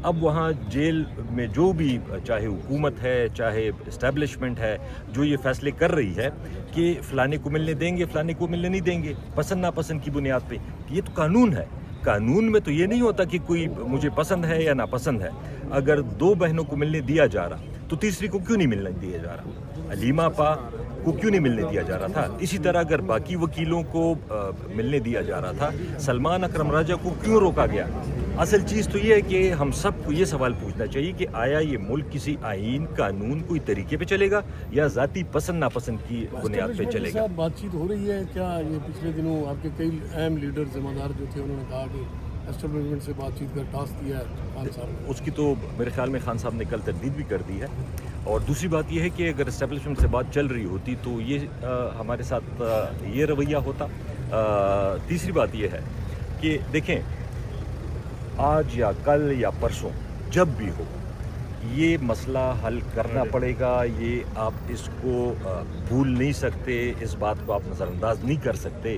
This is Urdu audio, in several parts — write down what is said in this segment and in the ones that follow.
اب وہاں جیل میں جو بھی چاہے حکومت ہے چاہے اسٹیبلشمنٹ ہے جو یہ فیصلے کر رہی ہے کہ فلانے کو ملنے دیں گے فلانے کو ملنے نہیں دیں گے پسند ناپسند کی بنیاد پہ، یہ تو قانون ہے. قانون میں تو یہ نہیں ہوتا کہ کوئی مجھے پسند ہے یا ناپسند ہے. اگر دو بہنوں کو ملنے دیا جا رہا تو تیسری کو کیوں نہیں ملنے دیا جا رہا؟ علیمہ پا کو کیوں نہیں ملنے دیا جا رہا تھا؟ اسی طرح اگر باقی وکیلوں کو ملنے دیا جا رہا تھا، سلمان اکرم راجہ کو کیوں روکا گیا؟ اصل چیز تو یہ ہے کہ ہم سب کو یہ سوال پوچھنا چاہیے کہ آیا یہ ملک کسی آئین قانون کوئی طریقے پہ چلے گا یا ذاتی پسند ناپسند کی بنیاد پہ چلے گا؟ بات چیت ہو رہی ہے کیا؟ یہ پچھلے دنوں آپ کے کئی اہم لیڈر ذمہ دار جو تھے انہوں نے کہا کہ اسٹیبلشمنٹ سے بات چیت کا ٹاسک دیا ہے خان صاحب نے. اس کی تو میرے خیال میں خان صاحب نے کل تردید بھی کر دی ہے. اور دوسری بات یہ ہے کہ اگر اسٹیبلشمنٹ سے بات چل رہی ہوتی تو یہ ہمارے ساتھ یہ رویہ ہوتا. تیسری بات یہ ہے کہ دیکھیں آج یا کل یا پرسوں جب بھی ہو یہ مسئلہ حل کرنا پڑے گا. یہ آپ اس کو بھول نہیں سکتے، اس بات کو آپ نظر انداز نہیں کر سکتے.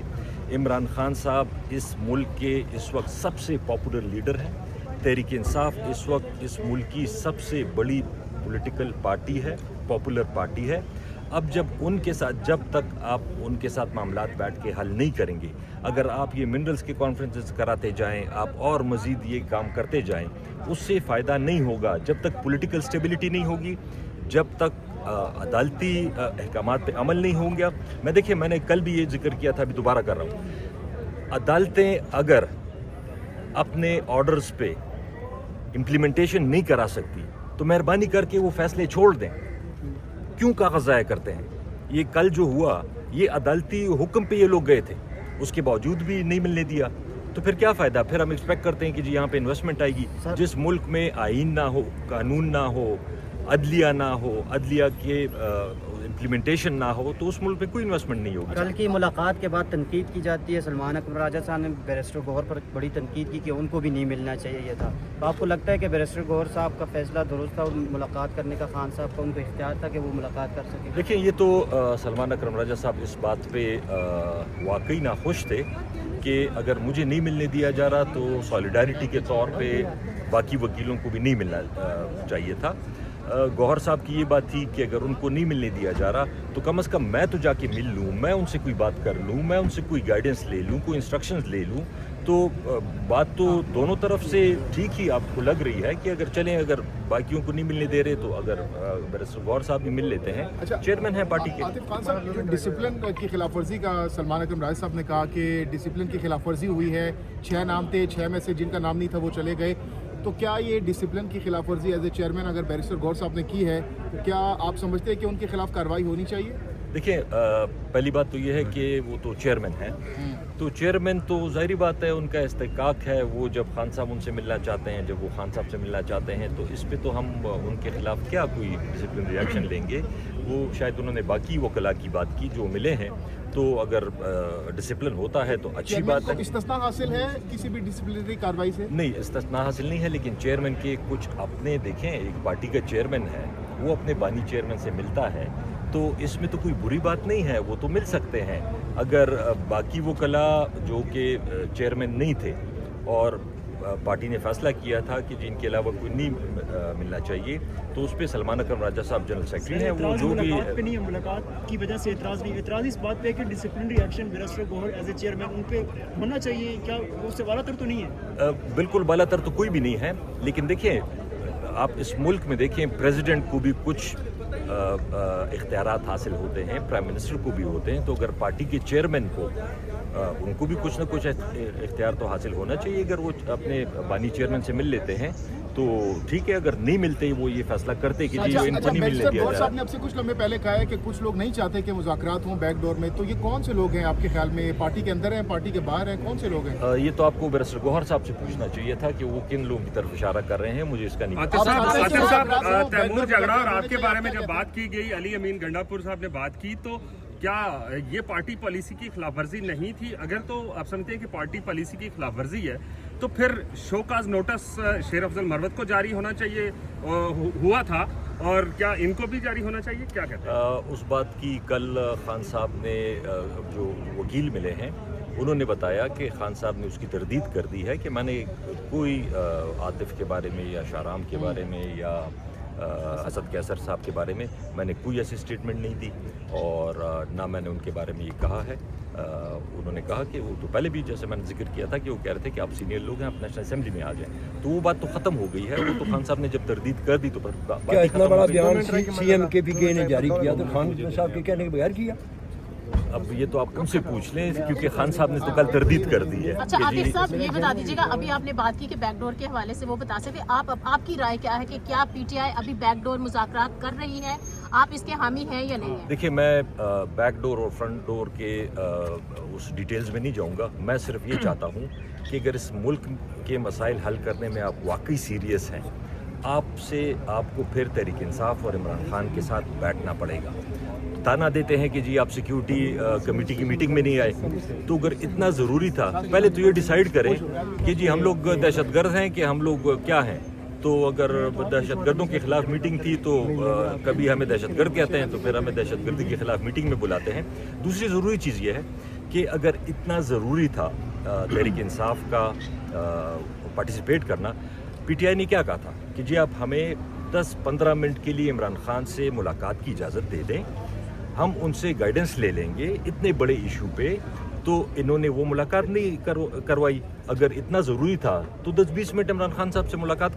عمران خان صاحب اس ملک کے اس وقت سب سے پاپولر لیڈر ہیں. تحریک انصاف اس وقت اس ملک کی سب سے بڑی پولیٹیکل پارٹی ہے، پاپولر پارٹی ہے. اب جب تک آپ ان کے ساتھ معاملات بیٹھ کے حل نہیں کریں گے، اگر آپ یہ منرلز کے کانفرنسز کراتے جائیں، آپ اور مزید یہ کام کرتے جائیں، اس سے فائدہ نہیں ہوگا. جب تک پولیٹیکل سٹیبلٹی نہیں ہوگی، جب تک عدالتی احکامات پہ عمل نہیں ہوں گا. میں نے کل بھی یہ ذکر کیا تھا، ابھی دوبارہ کر رہا ہوں. عدالتیں اگر اپنے آرڈرز پہ امپلیمنٹیشن نہیں کرا سکتی تو مہربانی کر کے وہ فیصلے چھوڑ دیں. کیوں کاغذ ضائع کرتے ہیں؟ یہ کل جو ہوا یہ عدالتی حکم پہ یہ لوگ گئے تھے، اس کے باوجود بھی نہیں ملنے دیا. تو پھر کیا فائدہ؟ پھر ہم ایکسپیکٹ کرتے ہیں کہ جی یہاں پہ انویسٹمنٹ آئے گی. جس ملک میں آئین نہ ہو، قانون نہ ہو، عدلیہ نہ ہو، عدلیہ کے امپلیمنٹیشن نہ ہو، تو اس ملک میں کوئی انویسٹمنٹ نہیں ہوگی. کل کی ملاقات کے بعد تنقید کی جاتی ہے. سلمان اکرم راجہ صاحب نے بیرسٹر گوہر پر بڑی تنقید کی کہ ان کو بھی نہیں ملنا چاہیے یہ تھا. تو آپ کو لگتا ہے کہ بیرسٹر گوہر صاحب کا فیصلہ درست تھا اور ملاقات کرنے کا خان صاحب کا ان کو اختیار تھا کہ وہ ملاقات کر سکیں؟ دیکھیں یہ تو سلمان اکرم راجہ صاحب اس بات پہ واقعی ناخوش تھے کہ اگر مجھے نہیں ملنے دیا جا رہا تو سالیڈیرٹی کے طور پہ باقی وکیلوں کو بھی نہیں ملنا چاہیے تھا. گوہر صاحب کی یہ بات تھی کہ اگر ان کو نہیں ملنے دیا جا رہا تو کم از کم میں تو جا کے مل لوں، میں ان سے کوئی بات کر لوں، میں ان سے کوئی گائیڈنس لے لوں، کوئی انسٹرکشنز لے لوں. تو بات تو دونوں طرف سے ٹھیک ہی آپ کو لگ رہی ہے کہ اگر باقیوں کو نہیں ملنے دے رہے تو اگر بیرسٹر گوہر صاحب بھی مل لیتے ہیں، چیئرمین ہیں پارٹی کے. عاطف خان صاحب، جو ڈسپلن کی خلاف ورزی کا سلمان اکرم راجہ صاحب نے کہا کہ ڈسپلن کی خلاف ورزی ہوئی ہے، 6 نام تھے، 6 میں سے جن کا نام نہیں تھا وہ چلے گئے. تو کیا یہ ڈسپلن کی خلاف ورزی ایز اے چیئرمین اگر بیرسٹر گوہر صاحب نے کی ہے تو کیا آپ سمجھتے ہیں کہ ان کے خلاف کارروائی ہونی چاہیے؟ دیکھیں پہلی بات تو یہ ہے کہ وہ تو چیئرمین ہیں، تو چیئرمین تو ظاہری بات ہے ان کا استحقاق ہے. وہ جب خان صاحب ان سے ملنا چاہتے ہیں، جب وہ خان صاحب سے ملنا چاہتے ہیں، تو اس پہ تو ہم ان کے خلاف کیا کوئی ڈسپلن ریئیکشن لیں گے. وہ شاید انہوں نے باقی وکلاء کی بات کی جو ملے ہیں، تو اگر ڈسپلن ہوتا ہے تو اچھی بات ہے. استثناء حاصل ہے کسی بھی ڈسپلنری کارروائی سے؟ نہیں، استثناء حاصل نہیں ہے، لیکن چیئرمین کے کچھ اپنے دیکھیں، ایک پارٹی کا چیئرمین ہے، وہ اپنے بانی چیئرمین سے ملتا ہے، تو اس میں تو کوئی بری بات نہیں ہے، وہ تو مل سکتے ہیں. اگر باقی وکلاء جو کہ چیئرمین نہیں تھے اور پارٹی نے فیصلہ کیا تھا کہ جن کے علاوہ کوئی نہیں ملنا چاہیے، تو اس پہ سلمان اکرم راجہ صاحب جنرل سیکرٹری ہیں. وہ جو بھی ملاقات پہ نہیں ہے، ملاقات کی وجہ سے اعتراض اس بات پہ کہ disciplinary action barrister Gohar as a chairman ان پہ ہونا چاہیے، کیا اس سے بالا تر تو نہیں ہے؟ بالکل بالا تر تو کوئی بھی نہیں ہے، لیکن دیکھیں آپ اس ملک میں دیکھیں پریزیڈنٹ کو بھی کچھ اختیارات حاصل ہوتے ہیں، پرائم منسٹر کو بھی ہوتے ہیں. تو اگر پارٹی کے چیئرمین کو ان کو بھی کچھ نہ کچھ اختیار تو حاصل ہونا چاہیے. اگر وہ اپنے بانی چیئرمین سے مل لیتے ہیں تو ٹھیک ہے، اگر نہیں ملتے وہ یہ فیصلہ کرتے کہ جی ان کو نہیں ملنے دیا جائے. صاحب نے اب سے کچھ لمحے پہلے کہا ہے کہ کچھ لوگ نہیں چاہتے کہ مذاکرات ہوں بیک ڈور میں، تو یہ کون سے لوگ ہیں آپ کے خیال میں؟ پارٹی کے اندر ہیں، پارٹی کے باہر ہیں، کون سے لوگ ہیں؟ یہ تو آپ کو بیرسٹر گوہر صاحب سے پوچھنا چاہیے تھا کہ وہ کن لوگوں کی طرف اشارہ کر رہے ہیں، مجھے اس کا نہیں پتہ. عاطف صاحب، تیمور جھگڑا اور آپ کے بارے میں جب بات کی گئی، علی امین گنڈا پور صاحب نے بات کی، تو کیا یہ پارٹی پالیسی کی خلاف ورزی نہیں تھی؟ اگر تو آپ سمجھتے ہیں کہ پارٹی پالیسی کی خلاف ورزی ہے تو پھر شو کاز نوٹس شیر افضل مروت کو جاری ہونا چاہیے ہوا تھا، اور کیا ان کو بھی جاری ہونا چاہیے؟ کیا کہتے ہیں؟ اس بات کی کل خان صاحب نے جو وکیل ملے ہیں انہوں نے بتایا کہ خان صاحب نے اس کی تردید کر دی ہے کہ میں نے کوئی عاطف کے بارے میں یا شارام کے بارے میں یا اسد کیسر صاحب کے بارے میں نے کوئی ایسی اسٹیٹمنٹ نہیں دی اور نہ میں نے ان کے بارے میں یہ کہا ہے. انہوں نے کہا کہ وہ تو پہلے بھی جیسے میں نے ذکر کیا تھا کہ وہ کہہ رہے تھے کہ آپ سینئر لوگ ہیں، آپ نیشنل اسمبلی میں آ جائیں، تو وہ بات تو ختم ہو گئی ہے. وہ تو خان صاحب نے جب تردید کر دی تو کیا اتنا بڑا بیان سی ایم کے پی کے نے جاری کیا تو خان صاحب کے کہنے کے بغیر کیا؟ اب یہ تو آپ ان سے پوچھ لیں کیونکہ خان صاحب نے تو کل تردید کر دی ہے. اچھا عاطف صاحب یہ بتا دیجیے گا، ابھی آپ نے بات کی کہ بیک ڈور کے حوالے سے وہ بتا سکتے، آپ کی رائے کیا ہے کہ کیا پی ٹی آئی ابھی بیک ڈور مذاکرات کر رہی ہے؟ آپ اس کے حامی ہیں یا نہیں ہیں؟ دیکھیے میں بیک ڈور اور فرنٹ ڈور کے اس ڈیٹیلز میں نہیں جاؤں گا. میں صرف یہ چاہتا ہوں کہ اگر اس ملک کے مسائل حل کرنے میں آپ واقعی سیریس ہیں، آپ کو پھر تحریک انصاف اور عمران خان کے ساتھ بیٹھنا پڑے گا. تانا دیتے ہیں کہ جی آپ سیکیورٹی کمیٹی کی میٹنگ میں نہیں آئے، تو اگر اتنا ضروری تھا پہلے تو یہ ڈیسائیڈ کریں کہ جی ہم لوگ دہشت گرد ہیں کہ ہم لوگ کیا ہیں. تو اگر دہشت گردوں کے خلاف میٹنگ تھی تو کبھی ہمیں دہشت گرد کہتے ہیں تو پھر ہمیں دہشت گردی کے خلاف میٹنگ میں بلاتے ہیں. دوسری ضروری چیز یہ ہے کہ اگر اتنا ضروری تھا تحریک انصاف کا پارٹیسپیٹ کرنا، پی ٹی آئی نے کیا کہا تھا کہ جی آپ ہمیں 10-15 منٹ کے لیے عمران خان سے ملاقات کی اجازت دے دیں، ہم ان سے گائیڈنس لے لیں گے اتنے بڑے ایشو پہ. تو انہوں نے وہ ملاقات نہیں کروائی. اگر اتنا ضروری تھا تو 10-20 منٹ عمران خان صاحب سے ملاقات